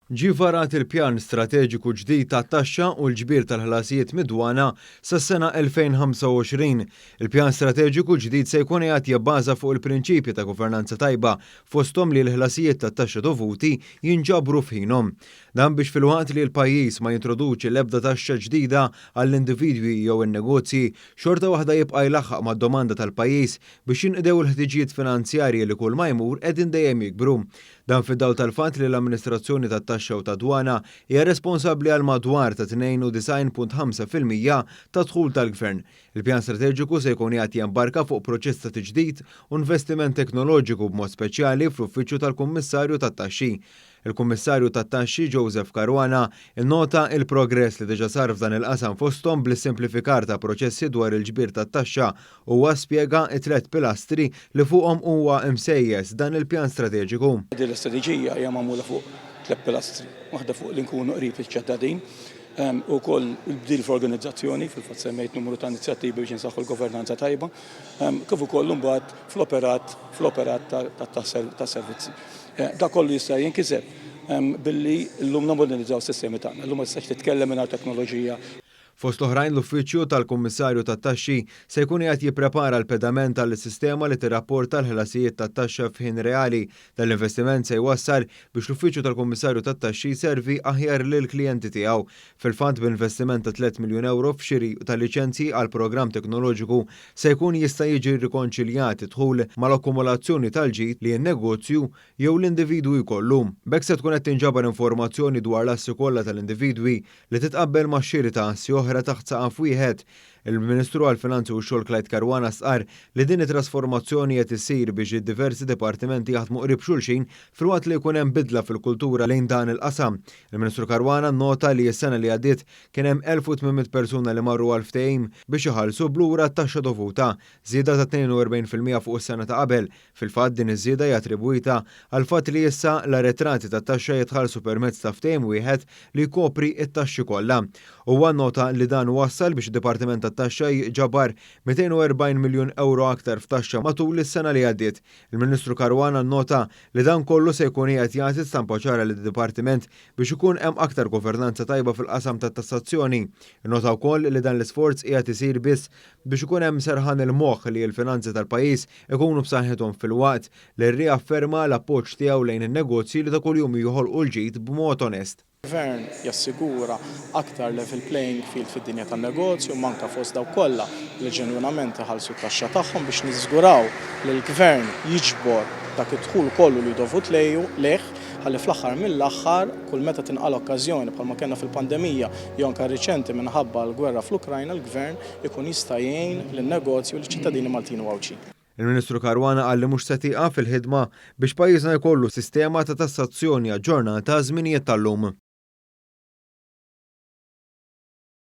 Ġie varat il-pjan strateġiku ġdid tat-taxxa u l-ġbir tal-ħlasijiet mid-dwana sas-sena 2025. Il-pjan strateġiku ġdid se jkun qiegħed jibbaża fuq il-prinċipji ta' governanza tajba fosthom li l-ħlasijiet tat-taxxa dovuti jinġabru f'ħinhom. Dan biex filwaqt li l-pajjiż ma jintroduċi l-ebda taxxa ġdida għall-individwi jew in-negozji, xorta waħda jibqa' jlaħħaq mad-domanda tal-pajjiż biex jinqdew il-ħtiġijiet finanzjarji li kull ma jmur qegħdin dejjem jikbru. Dan fid-dawl tal-fatt li l-amministrazzjoni tat-taxxa u tad-dwana hija responsabbli għal madwar ta' 92.5% ta' dħul tal-Gvern. Il-pjan strateġiku se jkun qiegħed jembarka fuq proċess ta' tiġdid u investiment teknoloġiku b'mod speċjali fl-Uffiċċju tal-Kummissarju tat-Taxxi. Il-Kummissarju tat-Taxxi Joseph Caruana innota il-progress li diġà sar f'dan il-qasam fosthom bl-simplifikar ta' proċessi dwar il-ġbir tat-taxxa huwa spjega t-tliet pilastri li fuqhom huwa msejjes dan il-pjan strateġiku. Din l-istrateġija hija magħmula fuq tliet pilastri, waħda fuq li nkunu qrib iċ-ċittadin, ukoll il-bdil f'organizzazzjoni, fil-fatt semmejt numru ta' inizjattivi biex insaħħu l-governanza tajba, kif ukoll imbagħad fl-operat tas-servizzi. Da kollu jista' jinkiseb billi llum nammodernizzaw is-sistemi tagħna, llum ma tistax titkellem mingħajr teknoloġija. Fost l-oħrajn l-Uffiċċju tal-Kummissarju tat-Taxxi se jkun qiegħed jipprepara l-pedament tal-sistema li tirrapporta l-ħlasijiet tat-taxxa f'ħin reali. Dan-l-investiment se jwassal biex l-Uffiċċju tal-Kummissarju tat-Taxxi jservi aħjar lill-klijenti tiegħu. Fil-fatt b'investiment ta' 3 miljun euro f'xiri tal-liċenzji għal programm teknoloġiku se jkun jista' jiġi rikonċiljat dħul mal-akkumulazzjoni tal-ġid li n-negozju jew l-individwu jkollu. B'hekk se tkun qed tinġabar informazzjoni dwar l-assi kollha tal-individwi li titqabbel max-xiri ta' assi oħra taħt saqaf wieħed. Il-Ministru għall-Finanzi u x-Xogħol Clyde Caruana sqar li din it-trasformazzjoni qed issir biex id-diversi dipartimenti jaħdmu qrib xulxin filwaqt li jkun hemm bidla fil-kultura lejn dan il-qasam. Il-Ministru Caruana nnota li s-sena li għaddiet kien hemm 1800 persuna li marru għal ftehim biex iħallsu blura t-taxxa dovuta, żieda ta' 42% fuq is-sena ta' qabel. Fil-fatt din iż-żieda hija attribwita għal fatt li issa l-arretrati tat-taxxa jitħallsu permezz ta' ftehim wieħed li jkopri t-taxxi kollha. Huwa nnota li dan wassal biex id-Dipartiment tat-Taxxa ġabar 240 miljun euro aktar f'taxxa matul is-sena li għaddiet. Il-Ministru Caruana nnota li dan kollu se jkun qiegħed jagħti stampa ċara lid-Dipartiment biex ikun hemm aktar governanza tajba fil-qasam tat-tassazzjoni. Innota wkoll li dan l-isforz qiegħed isir biss biex ikun hemm serħan il-moħħ li l-finanzi tal-pajjiż ikunu b'saħħithom fil-waqt li rriafferma l-appoġġ tiegħu lejn in-negozji li ta' kuljum joħolqu l-ġid b'mod onest. Il-Gvern jassigura aktar level playing field fid-dinja tan-negozju manka fost dawk kollha li ġenwinament iħallsu t-taxxa tagħhom biex niżguraw li l-Gvern jiġbor dak id-dħul kollu li dovut lejh ħalli fl-aħħar mill-aħħar kull meta tinqal okkażjoni bħalma kellna fil-pandemija jew anke riċenti minħabba l-gwerra fl-Ukrajna l-Gvern ikun jista' jgħin lin-negozju u l-ċittadini Maltin u Għawċin. Il-Ministru Caruana qal li mhux se tieqa fil-ħidma biex pajjiżna jkollu sistema ta' tassazzjoni aġġornata żminijiet tal-lum.